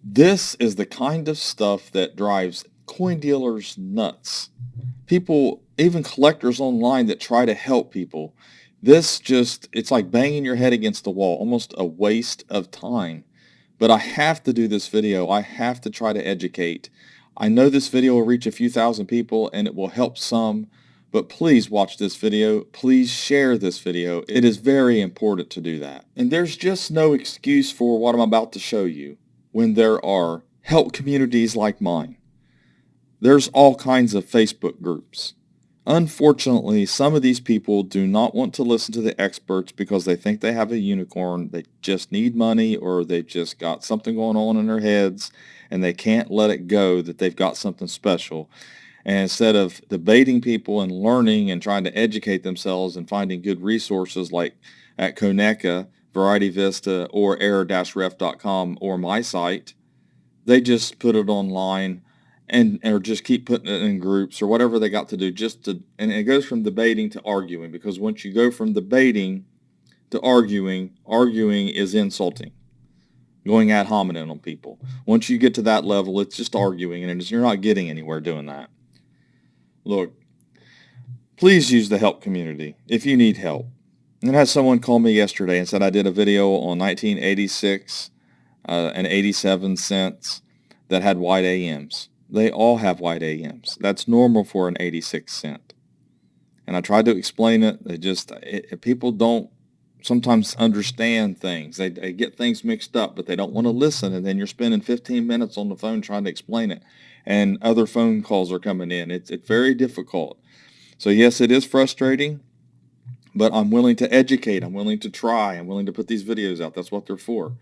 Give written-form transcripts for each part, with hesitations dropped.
This is the kind of stuff that drives coin dealers nuts. People, even collectors online that try to help people. It's like banging your head against the wall, almost a waste of time. But I have to do this video. I have to try to educate. I know this video will reach a few thousand people and it will help some, but please watch this video. Please share this video. It is very important to do that. And there's just no excuse for what I'm about to show you when there are help communities like mine. There's all kinds of Facebook groups. Unfortunately, some of these people do not want to listen to the experts because they think they have a unicorn. They just need money, or they've just got something going on in their heads and they can't let it go that they've got something special. And instead of debating people and learning and trying to educate themselves and finding good resources like at Coneca, Variety Vista, or error-ref.com or my site, they just put it online and or just keep putting it in groups or whatever they got to do and it goes from debating to arguing, because once you go from debating to arguing is insulting, going ad hominem on people. Once you get to that level, it's just arguing, and you're not getting anywhere doing that. Look, please use the help community if you need help. And I had someone call me yesterday and said I did a video on 1986 and 87 cents that had white AMs. They all have white AMs. That's normal for an 86 cent. And I tried to explain it. People don't sometimes understand things. They get things mixed up, but they don't want to listen. And then you're spending 15 minutes on the phone trying to explain it. And other phone calls are coming in. It's very difficult. So yes, it is frustrating, but I'm willing to educate. I'm willing to try. I'm willing to put these videos out. That's what they're for.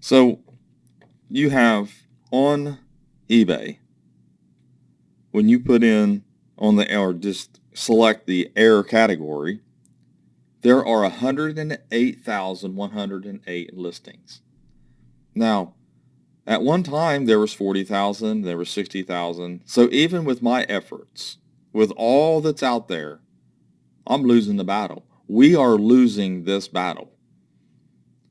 So you have on eBay, when you put in on the, or just select the error category, there are 108,108 listings. Now, at one time there was 40,000, there was 60,000. So even with my efforts, with all that's out there, I'm losing the battle. We are losing this battle.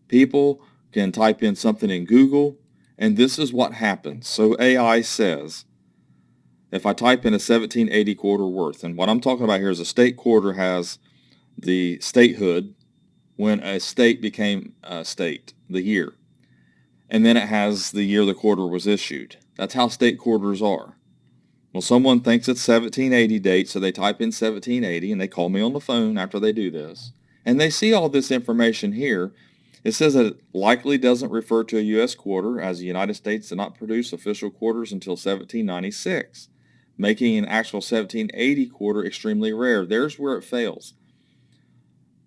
People can type in something in Google, and this is what happens. So AI says, if I type in a 1780 quarter worth, and what I'm talking about here is a state quarter has the statehood when a state became a state, the year. And then it has the year the quarter was issued. That's how state quarters are. Well, someone thinks it's 1780 date, so they type in 1780, and they call me on the phone after they do this. And they see all this information here. It says that it likely doesn't refer to a U.S. quarter, as the United States did not produce official quarters until 1796, making an actual 1780 quarter extremely rare. There's where it fails.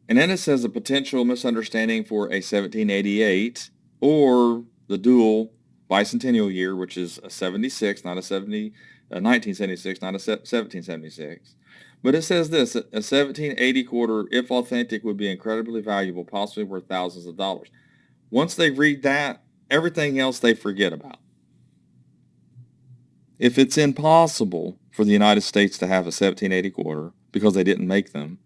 And then it says a potential misunderstanding for a 1788 or the dual bicentennial year, which is a 76, not a 1976, not a 1776. But it says this, a 1780 quarter, if authentic, would be incredibly valuable, possibly worth thousands of dollars. Once they read that, everything else they forget about. If it's impossible for the United States to have a 1780 quarter because they didn't make them,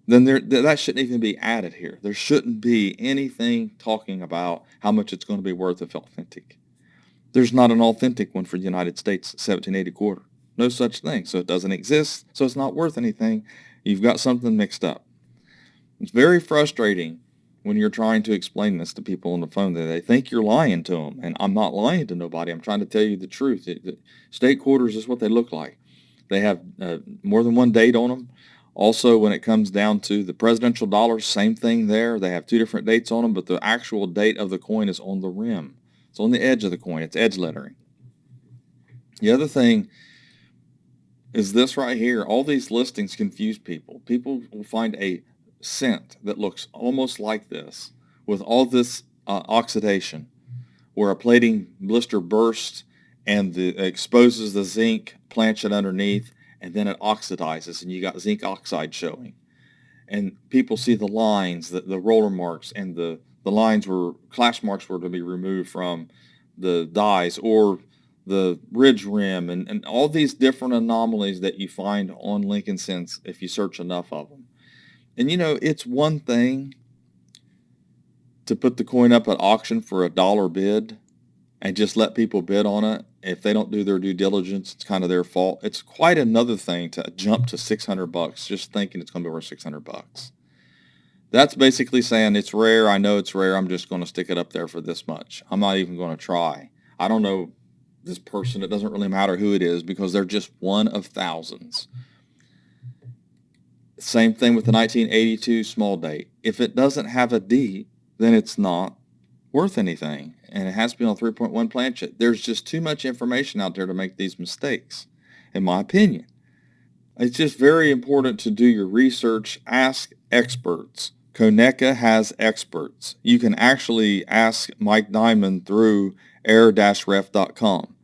then that shouldn't even be added here. There shouldn't be anything talking about how much it's going to be worth if authentic. There's not an authentic one for the United States 1780 quarter. No such thing. So it doesn't exist, so it's not worth anything. You've got something mixed up. It's very frustrating when you're trying to explain this to people on the phone that they think you're lying to them. And I'm not lying to nobody. I'm trying to tell you the truth. State quarters is what they look like. They have more than one date on them. Also, when it comes down to the presidential dollars, same thing there. They have two different dates on them, but the actual date of the coin is on the rim. It's on the edge of the coin. It's edge lettering. The other thing is this right here. All these listings confuse people. People will find a cent that looks almost like this with all this oxidation, where a plating blister bursts and exposes the zinc planchet underneath, and then it oxidizes, and you got zinc oxide showing. And people see the lines, the roller marks, and the lines were, clash marks were to be removed from the dies, or the ridge rim, and all these different anomalies that you find on Lincoln cents if you search enough of them. And you know, it's one thing to put the coin up at auction for $1 bid, and just let people bid on it. If they don't do their due diligence, it's kind of their fault. It's quite another thing to jump to $600 just thinking it's going to be worth $600. That's basically saying it's rare. I know it's rare. I'm just going to stick it up there for this much. I'm not even going to try. I don't know this person. It doesn't really matter who it is because they're just one of thousands. Same thing with the 1982 small date. If it doesn't have a D, then it's not worth anything, and it has to be on 3.1 planchette. There's just too much information out there to make these mistakes, in my opinion. It's just very important to do your research. Ask experts. Konica has experts. You can actually ask Mike Diamond through air-ref.com.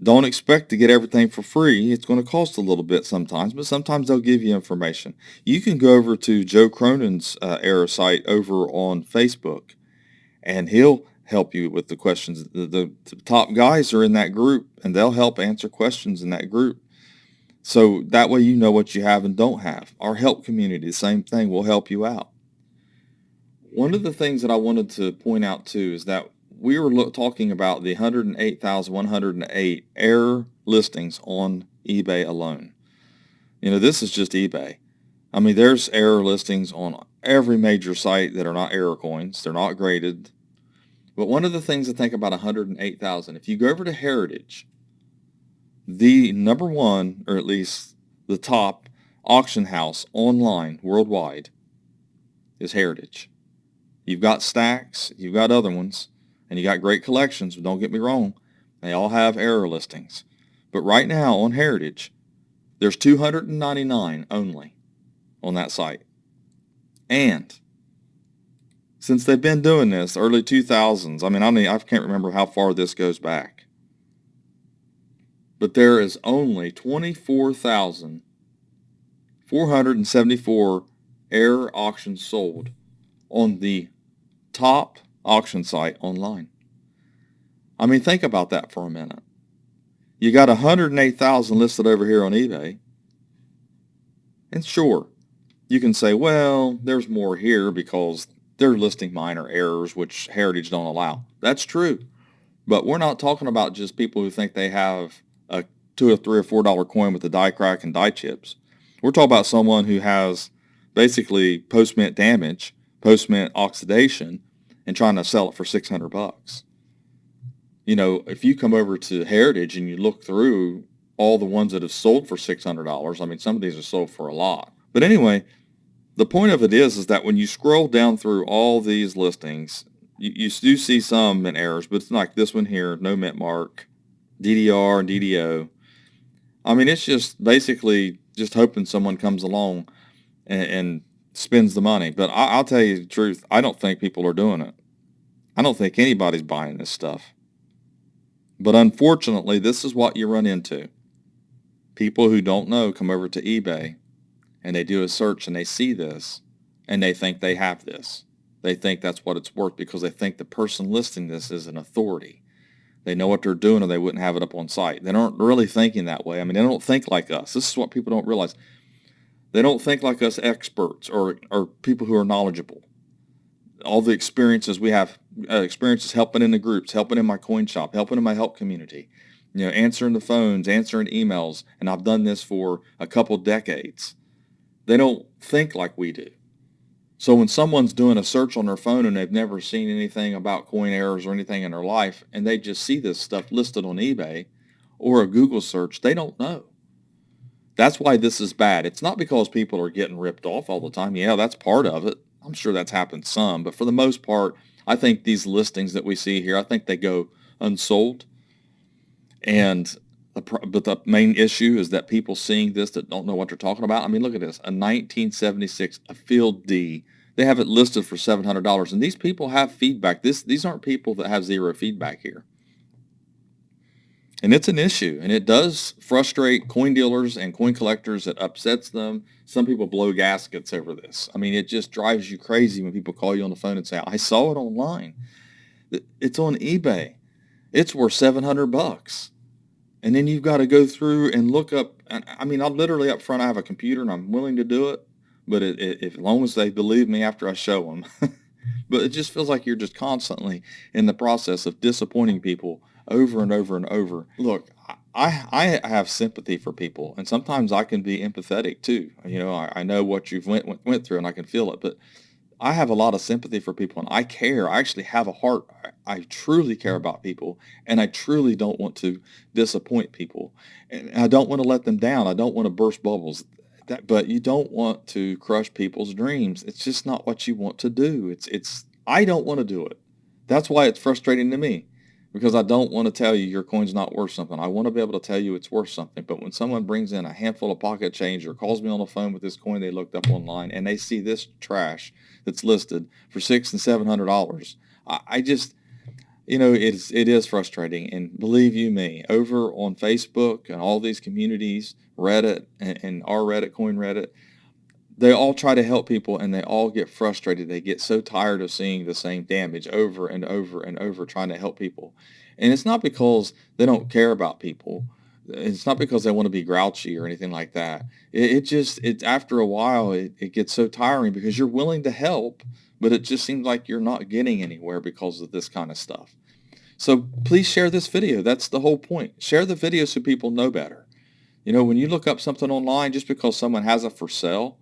Don't expect to get everything for free. It's going to cost a little bit sometimes, but sometimes they'll give you information. You can go over to Joe Cronin's error site over on Facebook, and he'll help you with the questions. The top guys are in that group, and they'll help answer questions in that group. So that way you know what you have and don't have. Our help community, the same thing, will help you out. One of the things that I wanted to point out too is that we were talking about the 108,108 error listings on eBay alone. This is just eBay. I mean, there's error listings on every major site that are not error coins. They're not graded. But one of the things to think about 108,000, if you go over to Heritage, the number one, or at least the top auction house online worldwide is Heritage. You've got Stacks, you've got other ones, and you got great collections, but don't get me wrong, they all have error listings. But right now on Heritage, there's 299 only on that site. And since they've been doing this, early 2000s, I can't remember how far this goes back, but there is only 24,474 error auctions sold on the top auction site online. I mean, think about that for a minute. You got 108,000 listed over here on eBay. And sure, you can say, well, there's more here because they're listing minor errors, which Heritage don't allow. That's true. But we're not talking about just people who think they have a $2 or $3 or $4 coin with the die crack and die chips. We're talking about someone who has basically post-mint damage, post-mint oxidation, and trying to sell it for $600. If you come over to Heritage and you look through all the ones that have sold for $600, some of these are sold for a lot. But anyway, the point of it is that when you scroll down through all these listings, you do see some mint errors, but it's like this one here, no mint mark, DDR and DDO. It's just basically just hoping someone comes along and spends the money. But I'll tell you the truth, I don't think people are doing it. I don't think anybody's buying this stuff. But unfortunately, this is what you run into. People who don't know come over to eBay and they do a search and they see this and they think they have this. They think that's what it's worth because they think the person listing this is an authority. They know what they're doing or they wouldn't have it up on site. They aren't really thinking that way. They don't think like us. This is what people don't realize. They don't think like us experts or people who are knowledgeable. All the experiences we have, experiences helping in the groups, helping in my coin shop, helping in my help community, answering the phones, answering emails, and I've done this for a couple decades. They don't think like we do. So when someone's doing a search on their phone and they've never seen anything about coin errors or anything in their life, and they just see this stuff listed on eBay or a Google search, they don't know. That's why this is bad. It's not because people are getting ripped off all the time. Yeah, that's part of it. I'm sure that's happened some, but for the most part, I think these listings that we see here, I think they go unsold. But the main issue is that people seeing this that don't know what they're talking about. Look at this, a 1976, a Field D. They have it listed for $700, and these people have feedback. These aren't people that have zero feedback here. And it's an issue, and it does frustrate coin dealers and coin collectors. It upsets them. Some people blow gaskets over this. It just drives you crazy when people call you on the phone and say, I saw it online. It's on eBay. It's worth $700. And then you've got to go through and look up. I'm literally up front, I have a computer, and I'm willing to do it. But as long as they believe me after I show them. But it just feels like you're just constantly in the process of disappointing people over and over and over. Look, I have sympathy for people, and sometimes I can be empathetic too. I know what you've went through, and I can feel it. But I have a lot of sympathy for people, and I care. I actually have a heart. I truly care about people, and I truly don't want to disappoint people, and I don't want to let them down. I don't want to burst bubbles. But you don't want to crush people's dreams. It's just not what you want to do. I don't want to do it. That's why it's frustrating to me, because I don't want to tell you your coin's not worth something. I want to be able to tell you it's worth something. But when someone brings in a handful of pocket change or calls me on the phone with this coin they looked up online and they see this trash that's listed for $600 and $700, I just, it is frustrating. And believe you me, over on Facebook and all these communities, Reddit and our Reddit, Coin Reddit, they all try to help people, and they all get frustrated. They get so tired of seeing the same damage over and over and over trying to help people. And it's not because they don't care about people. It's not because they want to be grouchy or anything like that. It's after a while, it gets so tiring because you're willing to help, but it just seems like you're not getting anywhere because of this kind of stuff. So please share this video. That's the whole point. Share the video so people know better. When you look up something online, just because someone has it for sale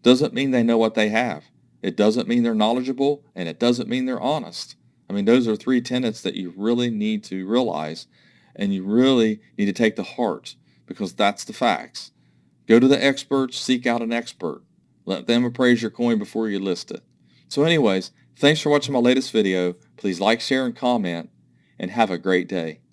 doesn't mean they know what they have. It doesn't mean they're knowledgeable, and it doesn't mean they're honest. I mean, those are three tenets that you really need to realize, and you really need to take to heart, because that's the facts. Go to the experts, seek out an expert. Let them appraise your coin before you list it. So anyways, thanks for watching my latest video. Please like, share, and comment, and have a great day.